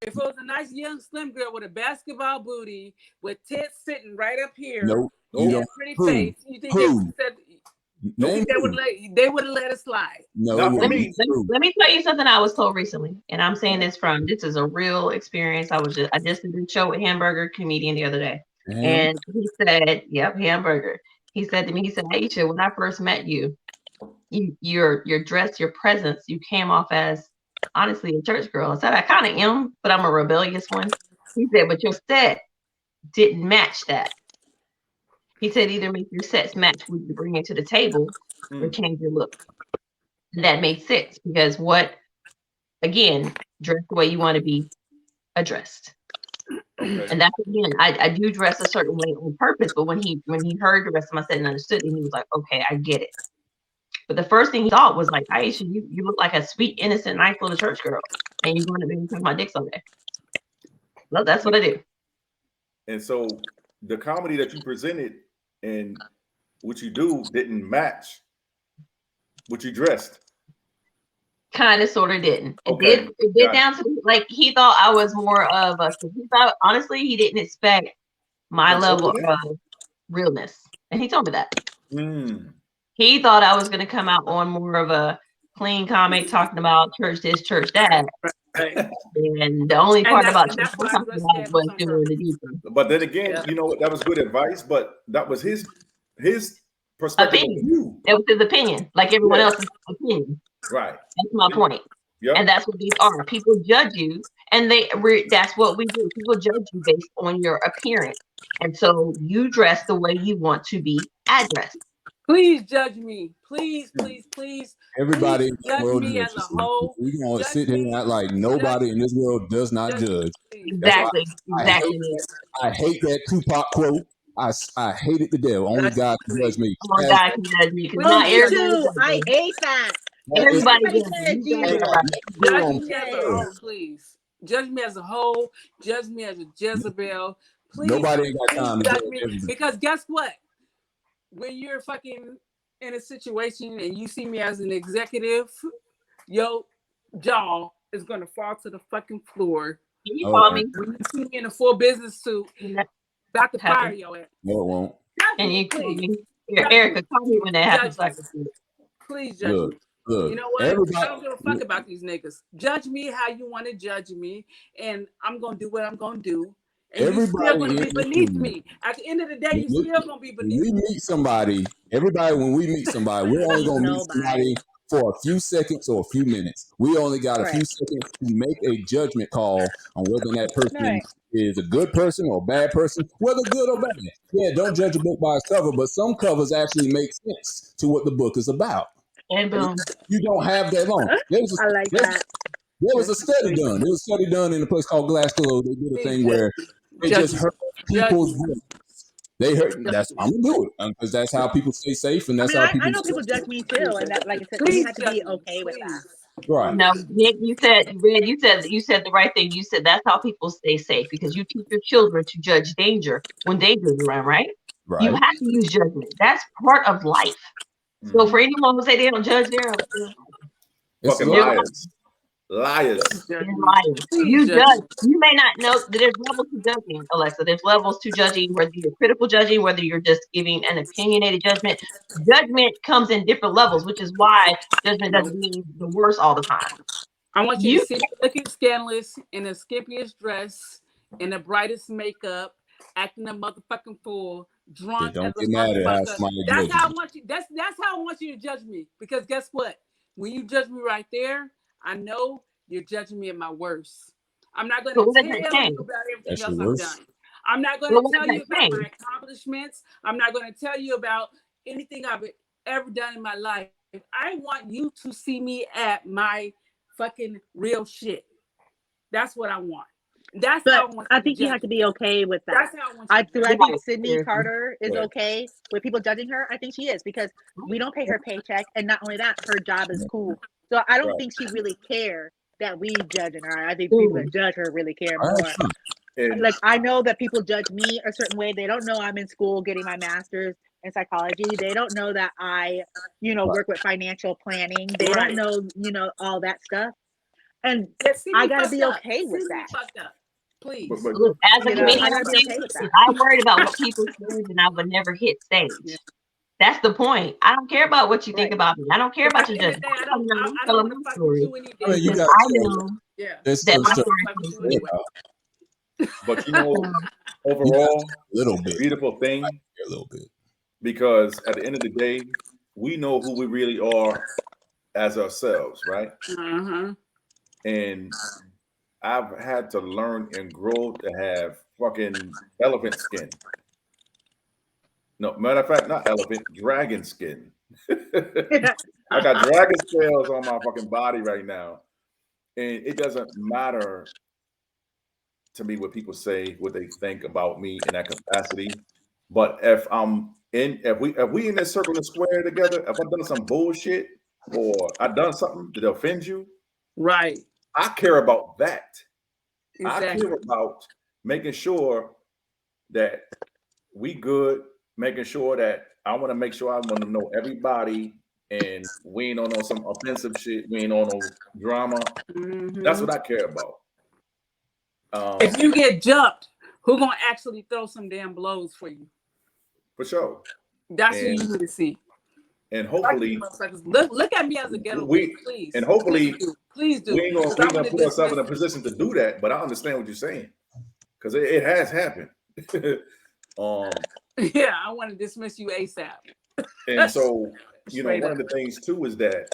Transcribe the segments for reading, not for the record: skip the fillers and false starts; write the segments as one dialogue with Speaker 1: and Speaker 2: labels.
Speaker 1: If it was a nice young slim girl with a basketball booty, with tits sitting right up here
Speaker 2: Nope. You
Speaker 1: and a
Speaker 2: don't.
Speaker 1: pretty
Speaker 2: Who?
Speaker 1: face, you think they would
Speaker 2: Who?
Speaker 1: have said? You
Speaker 2: Name
Speaker 1: think
Speaker 2: who?
Speaker 1: they would have let it slide?
Speaker 2: No, it
Speaker 3: Not for
Speaker 2: wouldn't.
Speaker 3: me.
Speaker 2: Who?
Speaker 4: Let me tell you something I was told recently, and I'm saying this is a real experience. I just did a show with Hamburger comedian the other day,
Speaker 2: Damn.
Speaker 4: and he said, "Yep, Hamburger." He said to me, he said, "Aisha, when I first met you, your dress, your presence, you came off as honestly a church girl." I said, "I kind of am, but I'm a rebellious one." He said, "But your set didn't match that." He said, "Either make your sets match what you bring to the table, or change your look." And that made sense because again, dress the way you want to be addressed.
Speaker 3: Okay.
Speaker 4: And that's again, I do dress a certain way on purpose, but when he heard the rest of my set and understood, and he was like, "Okay, I get it." But the first thing he thought was like, "Aisha, you look like a sweet, innocent, nice little church girl, and you're going to be talking my dick someday." Well, that's what I do.
Speaker 3: And so the comedy that you presented and what you do didn't match what you dressed.
Speaker 4: Kind of, sort of didn't.
Speaker 3: Okay,
Speaker 4: It did
Speaker 3: got it.
Speaker 4: down to like he thought I was more of a. He thought honestly he didn't expect my level of realness, and he told me that. He thought I was going to come out on more of a clean comic talking about church this, church that.
Speaker 1: Right.
Speaker 4: And the only part about church
Speaker 1: that's why
Speaker 4: I'm
Speaker 1: I
Speaker 4: talking
Speaker 1: dress
Speaker 4: about was
Speaker 1: casual
Speaker 4: doing the
Speaker 1: sometimes.
Speaker 4: deeper
Speaker 3: But then again, you know what? That was good advice, but that was his perspective of
Speaker 4: opinion.
Speaker 3: you.
Speaker 4: It was his opinion, like everyone
Speaker 3: Yeah.
Speaker 4: else's opinion.
Speaker 3: Right.
Speaker 4: That's my point.
Speaker 3: Yeah.
Speaker 4: And that's what these are. People judge you, and that's what we do. People judge you based on your appearance. And so you dress the way you want to be addressed.
Speaker 1: Please judge me. Please, please, please.
Speaker 2: Everybody
Speaker 1: Please
Speaker 2: in the
Speaker 1: judge
Speaker 2: world
Speaker 1: me as a
Speaker 2: judges.
Speaker 1: whole.
Speaker 2: We gonna
Speaker 1: Judge
Speaker 2: sit here and
Speaker 1: me.
Speaker 2: act like
Speaker 1: Judge
Speaker 2: nobody in this world does not
Speaker 1: Judge me,
Speaker 2: judge.
Speaker 1: please.
Speaker 2: That's why
Speaker 4: Exactly.
Speaker 2: I hate
Speaker 4: Exactly.
Speaker 2: that. I hate that Tupac quote. I hate it to death. Only
Speaker 1: Judge
Speaker 2: God
Speaker 1: me,
Speaker 2: can judge
Speaker 1: please.
Speaker 2: me.
Speaker 4: Come on,
Speaker 2: As
Speaker 4: God can judge me because
Speaker 1: Please
Speaker 5: Oh,
Speaker 4: not
Speaker 5: me
Speaker 1: judge
Speaker 4: everybody
Speaker 5: too.
Speaker 4: judges
Speaker 5: I
Speaker 4: me.
Speaker 5: hate that.
Speaker 2: it's,
Speaker 4: Everybody
Speaker 5: Everybody
Speaker 4: judges me.
Speaker 5: said
Speaker 4: You got
Speaker 5: Jesus.
Speaker 4: that right.
Speaker 2: we're
Speaker 1: Judge
Speaker 2: on
Speaker 1: me as a
Speaker 2: purpose.
Speaker 1: whole, please. Judge me as a whole. Judge me as a Jezebel. Please,
Speaker 2: Nobody ain't got
Speaker 1: please
Speaker 2: time to
Speaker 1: judge
Speaker 2: judge
Speaker 1: me.
Speaker 2: everybody.
Speaker 1: Because guess what? When you're fucking in a situation and you see me as an executive, your jaw is gonna fall to the fucking floor.
Speaker 4: Can you
Speaker 2: No, it
Speaker 4: call
Speaker 2: won't.
Speaker 4: me?
Speaker 1: When you see me in a full business suit,
Speaker 4: When that
Speaker 1: about to fire
Speaker 4: happens?
Speaker 1: your ass.
Speaker 2: No, it won't.
Speaker 1: Judge
Speaker 4: Can
Speaker 1: me,
Speaker 4: you call
Speaker 1: please.
Speaker 4: me?
Speaker 1: Judge
Speaker 4: Erica,
Speaker 1: me.
Speaker 4: call me when that happens.
Speaker 1: Judge
Speaker 4: So I
Speaker 1: me.
Speaker 4: can see it.
Speaker 1: Please judge me.
Speaker 2: Look.
Speaker 1: You know what? I
Speaker 2: Everybody.
Speaker 1: don't give a fuck about these niggas. Judge me how you want to judge me, and I'm gonna do what I'm gonna do. And you still
Speaker 2: Everybody
Speaker 1: gonna be
Speaker 2: in this
Speaker 1: beneath
Speaker 2: room.
Speaker 1: me. At the end of the day, you still gonna be
Speaker 2: When
Speaker 1: beneath
Speaker 2: we
Speaker 1: me.
Speaker 2: meet somebody, when we meet somebody, we're only
Speaker 5: Ain't
Speaker 2: gonna meet somebody
Speaker 5: nobody.
Speaker 2: for a few seconds or a few minutes. We only got a few
Speaker 5: Right.
Speaker 2: seconds to make a judgment call on whether that person
Speaker 5: Right.
Speaker 2: is a good person or a bad person, whether good or bad. Yeah, don't judge a book by its cover, but some covers actually make sense to what the book is about.
Speaker 4: And boom.
Speaker 2: You don't have that long.
Speaker 5: I like that.
Speaker 2: There was a
Speaker 1: Judge me,
Speaker 2: study
Speaker 1: please.
Speaker 2: done. There was a study done in a place called Glassdoor. They did a
Speaker 1: Please
Speaker 2: thing where they
Speaker 1: judge
Speaker 2: just
Speaker 1: me.
Speaker 2: heard
Speaker 1: Judge
Speaker 2: people's
Speaker 1: me.
Speaker 2: voice. They heard that's I'm gonna do it because that's how people stay safe and
Speaker 5: I
Speaker 2: that's
Speaker 5: mean,
Speaker 2: how
Speaker 5: I
Speaker 2: people
Speaker 5: know people judge me too, and that, like I said, we
Speaker 1: Please
Speaker 5: have to
Speaker 1: judge
Speaker 5: be
Speaker 1: me.
Speaker 5: okay with that.
Speaker 1: Please.
Speaker 2: right.
Speaker 4: No, Nick, you said the right thing. You said that's how people stay safe because you teach your children to judge danger when danger's around, right? You
Speaker 2: Right.
Speaker 4: have to use judgment. That's part of life. So for anyone who say they don't judge,
Speaker 2: It's
Speaker 3: Fucking
Speaker 4: they're
Speaker 3: liars. Liars.
Speaker 1: Judge me.
Speaker 4: lying.
Speaker 1: Please
Speaker 4: You
Speaker 1: judge
Speaker 4: judge.
Speaker 1: me.
Speaker 4: You may not know that there's levels to judging, Alexa. There's levels to judging, whether you're critical judging, whether you're just giving an opinionated judgment. Judgment comes in different levels, which is why judgment
Speaker 1: No.
Speaker 4: doesn't mean the worst all the time.
Speaker 1: I want you to
Speaker 4: You
Speaker 1: see me looking scandalous in the skimpiest dress, in the brightest makeup, acting a motherfucking fool,
Speaker 2: Yeah,
Speaker 1: drunk as
Speaker 2: don't
Speaker 1: a
Speaker 2: get mad at how
Speaker 1: motherfucker.
Speaker 2: somebody
Speaker 1: That's
Speaker 2: judges
Speaker 1: how I
Speaker 2: you.
Speaker 1: want you. That's how I want you to judge me. Because guess what? When you judge me right there, I know you're judging me at my worst. I'm not going
Speaker 4: so
Speaker 1: to
Speaker 4: what does
Speaker 1: tell
Speaker 4: that
Speaker 1: you
Speaker 4: change?
Speaker 1: about everything
Speaker 2: That's your
Speaker 1: else I've
Speaker 2: worst.
Speaker 1: done. I'm not going
Speaker 4: Well,
Speaker 1: to
Speaker 4: what does
Speaker 1: tell
Speaker 4: that
Speaker 1: you about
Speaker 4: change?
Speaker 1: my accomplishments. I'm not going to tell you about anything I've ever done in my life. I want you to see me at my fucking real shit. That's what I want. That's how
Speaker 5: But
Speaker 1: I want
Speaker 5: I
Speaker 1: you to
Speaker 5: think you
Speaker 1: judge
Speaker 5: have to
Speaker 1: me.
Speaker 5: be okay with that.
Speaker 1: That's how I want you to judge
Speaker 5: I
Speaker 1: me.
Speaker 5: think
Speaker 4: Right.
Speaker 5: Sydney
Speaker 4: Seriously.
Speaker 5: Carter is
Speaker 3: Right.
Speaker 5: okay with people judging her. I think she is because we don't pay her paycheck, and not only that, her job is cool. So I don't
Speaker 3: Right.
Speaker 5: think she really care that we judging her. I think the people that
Speaker 4: Boom.
Speaker 5: judge her really care
Speaker 2: That's
Speaker 5: more.
Speaker 2: true.
Speaker 3: And
Speaker 5: Like I know that people judge me a certain way. They don't know I'm in school getting my master's in psychology. They don't know that I,
Speaker 2: Right.
Speaker 5: work with financial planning. They don't
Speaker 1: Right.
Speaker 5: know, all that stuff. And
Speaker 1: Yeah, see
Speaker 5: I
Speaker 1: me
Speaker 5: gotta
Speaker 1: fucked
Speaker 5: be
Speaker 1: up.
Speaker 5: okay with
Speaker 1: See me
Speaker 5: that.
Speaker 1: fucked up. Please.
Speaker 3: But
Speaker 4: Look, as a
Speaker 5: You know,
Speaker 4: comedian,
Speaker 5: I
Speaker 4: I'm
Speaker 5: gotta be
Speaker 4: saying
Speaker 5: okay with that.
Speaker 4: I'm worried about what people say, and I would never hit stage.
Speaker 1: Yeah.
Speaker 4: That's the point. I don't care about what you think
Speaker 5: Right.
Speaker 4: about me. I don't care
Speaker 1: Because
Speaker 4: about
Speaker 1: at
Speaker 4: your
Speaker 1: the end of the
Speaker 4: judgment.
Speaker 1: day,
Speaker 4: I come here,
Speaker 1: I
Speaker 4: tell
Speaker 1: don't
Speaker 4: a
Speaker 1: want to
Speaker 4: my
Speaker 1: fuck with
Speaker 4: story
Speaker 1: you any
Speaker 2: I mean,
Speaker 1: day.
Speaker 2: you
Speaker 4: because
Speaker 2: got
Speaker 4: I
Speaker 2: to
Speaker 4: know
Speaker 1: Yeah.
Speaker 2: there's
Speaker 4: that
Speaker 2: certain
Speaker 4: my
Speaker 1: I don't
Speaker 2: stuff
Speaker 1: want
Speaker 4: story
Speaker 1: to fuck with
Speaker 4: is
Speaker 1: you
Speaker 4: true.
Speaker 1: anyway.
Speaker 3: but you know,
Speaker 2: you
Speaker 3: overall,
Speaker 2: a little bit,
Speaker 3: beautiful thing,
Speaker 2: a little bit.
Speaker 3: because at the end of the day, we know who we really are as ourselves, right?
Speaker 1: Uh-huh.
Speaker 3: And I've had to learn and grow to have fucking elephant skin. No, matter of fact, not elephant, dragon skin. I got dragon scales on my fucking body right now. And it doesn't matter to me what people say, what they think about me in that capacity. But if we in this circle and square together, if I've done some bullshit or I've done something that offends you,
Speaker 1: Right.
Speaker 3: I care about that. I
Speaker 1: Exactly.
Speaker 3: care about making sure that we good, making sure that I want to make sure I want to know everybody, and we ain't on no some offensive shit. We ain't on no drama.
Speaker 1: Mhm.
Speaker 3: That's what I care about.
Speaker 1: If you get jumped, who gonna actually throw some damn blows for you?
Speaker 3: For sure.
Speaker 1: That's
Speaker 3: And
Speaker 1: who you need to see.
Speaker 3: and hopefully
Speaker 1: Look at me as a ghetto
Speaker 3: we
Speaker 1: bitch, please.
Speaker 3: and hopefully
Speaker 1: Please do.
Speaker 3: we ain't gonna,
Speaker 1: 'Cause
Speaker 3: we
Speaker 1: I'm
Speaker 3: gonna
Speaker 1: gonna
Speaker 3: put ourselves in a
Speaker 1: dismiss-
Speaker 3: position to do that. But I understand what you're saying, because it has happened.
Speaker 1: Yeah, I want to dismiss you ASAP.
Speaker 3: And so, you know,
Speaker 1: Straight
Speaker 3: one
Speaker 1: up.
Speaker 3: of the things too is that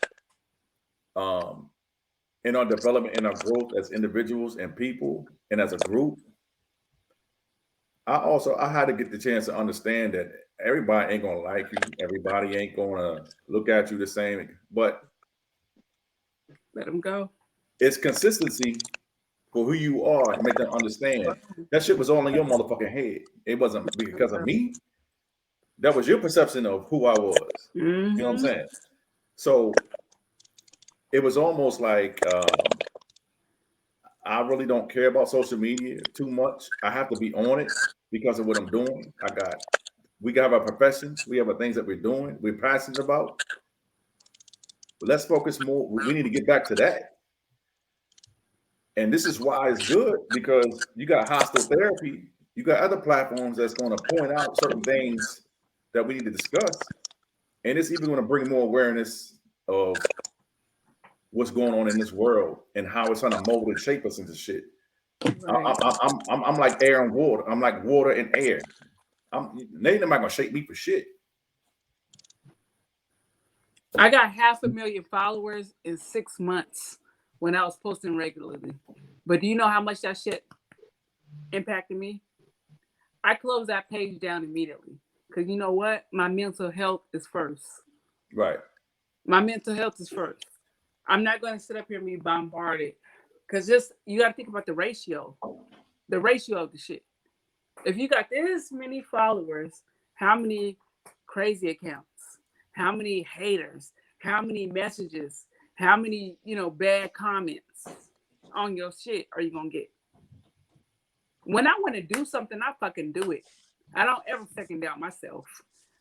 Speaker 3: in our development, in our growth as individuals and people and as a group, I had to get the chance to understand that everybody ain't gonna like you, everybody ain't gonna look at you the same, but
Speaker 1: Let them go.
Speaker 3: it's consistency for who you are and make them understand that shit was all in your motherfucking head. It wasn't because of me. That was your perception of who I was. You know what I'm saying? So it was almost like I really don't care about social media too much. I have to be on it because of what I'm doing. We got our professions, we have our things that we're doing, we're passionate about. But let's focus more. We need to get back to that. And this is why it's good, because you got hostile therapy, you got other platforms that's going to point out certain things that we need to discuss. And it's even going to bring more awareness of what's going on in this world and how it's trying to mold and shape us into shit.
Speaker 1: Right.
Speaker 3: I'm like air and water. I'm like water and air. They not gonna shape me for shit.
Speaker 1: I got 500,000 followers in 6 months when I was posting regularly. But do you know how much that shit impacted me? I closed that page down immediately. Because you know what? My mental health is first.
Speaker 3: Right.
Speaker 1: My mental health is first. I'm not going to sit up here and be bombarded. Because just, you got to think about the ratio of the shit. If you got this many followers, how many crazy accounts, how many haters, how many messages, how many, bad comments on your shit are you going to get? When I want to do something, I fucking do it. I don't ever second doubt myself.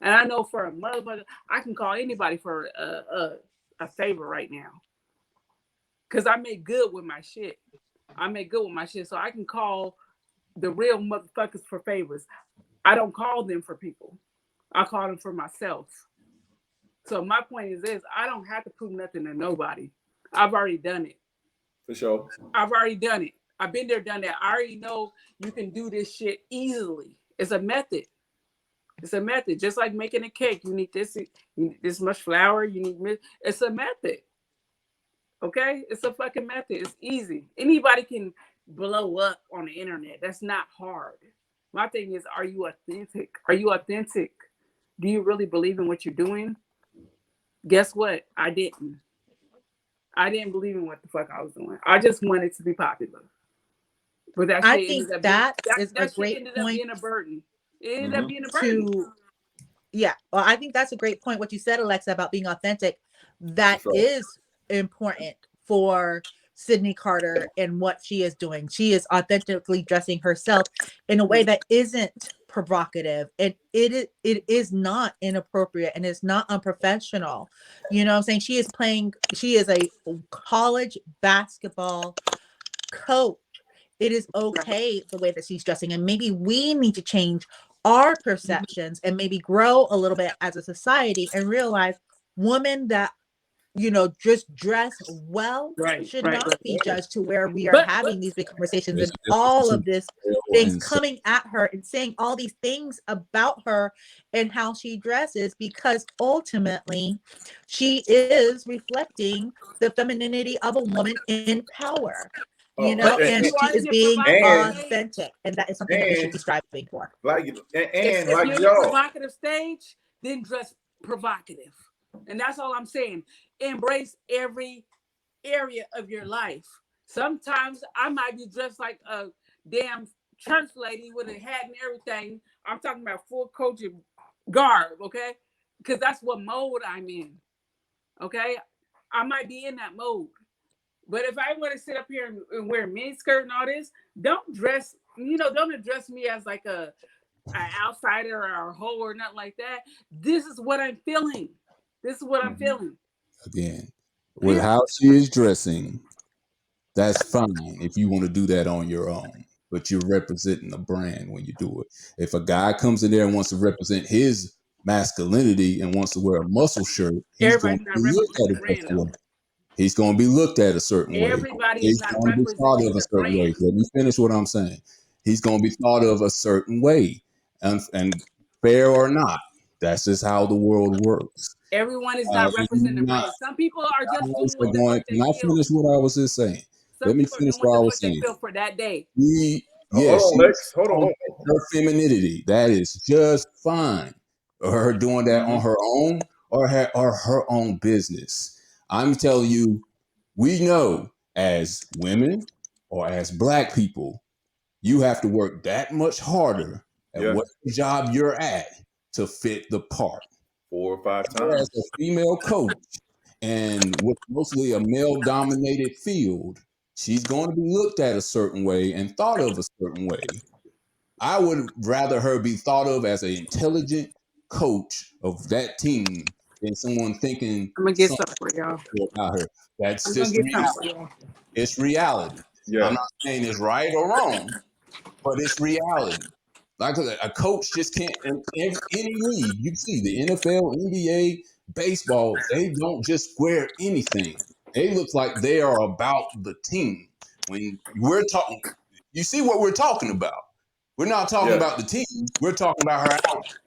Speaker 1: And I know for a motherfucker, I can call anybody for a favor right now. Because I make good with my shit. So I can call the real motherfuckers for favors. I don't call them for people. I call them for myself. So my point is this: I don't have to prove nothing to nobody. I've already done it.
Speaker 3: For sure.
Speaker 1: I've already done it. I've been there, done that. I already know you can do this shit easily. It's a method. Just like making a cake. You need this much flour. It's a method. Okay? It's a fucking method. It's easy. Anybody can blow up on the internet. That's not hard. My thing is, are you authentic? Do you really believe in what you're doing? Guess what? I didn't believe in what the fuck I was doing. I just wanted to be popular. But that shit
Speaker 5: I think that is a great
Speaker 1: ended up
Speaker 5: point.
Speaker 1: being a burden. It ended up being a burden.
Speaker 5: Well, I think that's a great point. What you said, Alexa, about being authentic, that is important for Sydney Carter and what she is doing. She is authentically dressing herself in a way that isn't provocative, and it is not inappropriate, and it's not unprofessional. You know what I'm saying? She is a college basketball coach. It is okay the way that she's dressing, and maybe we need to change our perceptions and maybe grow a little bit as a society and realize women that, you know, just dress well should not be judged to where we are having these big conversations and all of this things coming at her and saying all these things about her and how she dresses, because ultimately she is reflecting the femininity of a woman in power. You know, and she is being authentic, and that is something that we should be striving for.
Speaker 3: Like,
Speaker 1: if
Speaker 3: like
Speaker 1: you're
Speaker 3: y'all,
Speaker 1: in a provocative stage, then dress provocative, and that's all I'm saying. Embrace every area of your life. Sometimes I might be dressed like a damn church lady with a hat and everything. I'm talking about full coaching garb, okay? Because that's what mode I'm in. Okay, I might be in that mode. But if I want to sit up here and wear a mini skirt and all this, don't address me as like an outsider or a hoe or nothing like that. This is what I'm feeling. I'm feeling.
Speaker 2: Again, with how she is dressing, that's fine if you want to do that on your own. But you're representing a brand when you do it. If a guy comes in there and wants to represent his masculinity and wants to wear a muscle shirt, he's going to be looked at a certain way. He's going to be looked at a certain way.
Speaker 1: Everybody
Speaker 2: He's
Speaker 1: is not
Speaker 2: going to be thought of a certain way. Let me finish what I'm saying. He's going to be thought of a certain way, and fair or not, that's just how the world works.
Speaker 1: Everyone is not representing the brand. Some people are just doing what they feel.
Speaker 2: Can I finish what I was just saying? Let me finish what I was saying.
Speaker 1: Feel for that day.
Speaker 3: Hold on.
Speaker 2: Her femininity, that is just fine. Her doing that on her own or her own business. I'm telling you, we know as women or as Black people, you have to work that much harder at what job you're at to fit the part.
Speaker 3: 4 or 5 times.
Speaker 2: As a female coach and with mostly a male-dominated field, she's going to be looked at a certain way and thought of a certain way. I would rather her be thought of as an intelligent coach of that team than someone thinking
Speaker 1: I'm gonna get something for y'all
Speaker 2: about her. That's just reality. It's reality.
Speaker 3: Yeah.
Speaker 2: I'm not saying it's right or wrong, but it's reality. Like a coach just can't, in any league, you see the NFL, NBA, baseball, they don't just wear anything. They look like they are about the team. When we're talking, you see what we're talking about. We're not talking about the team. We're talking about her outfit.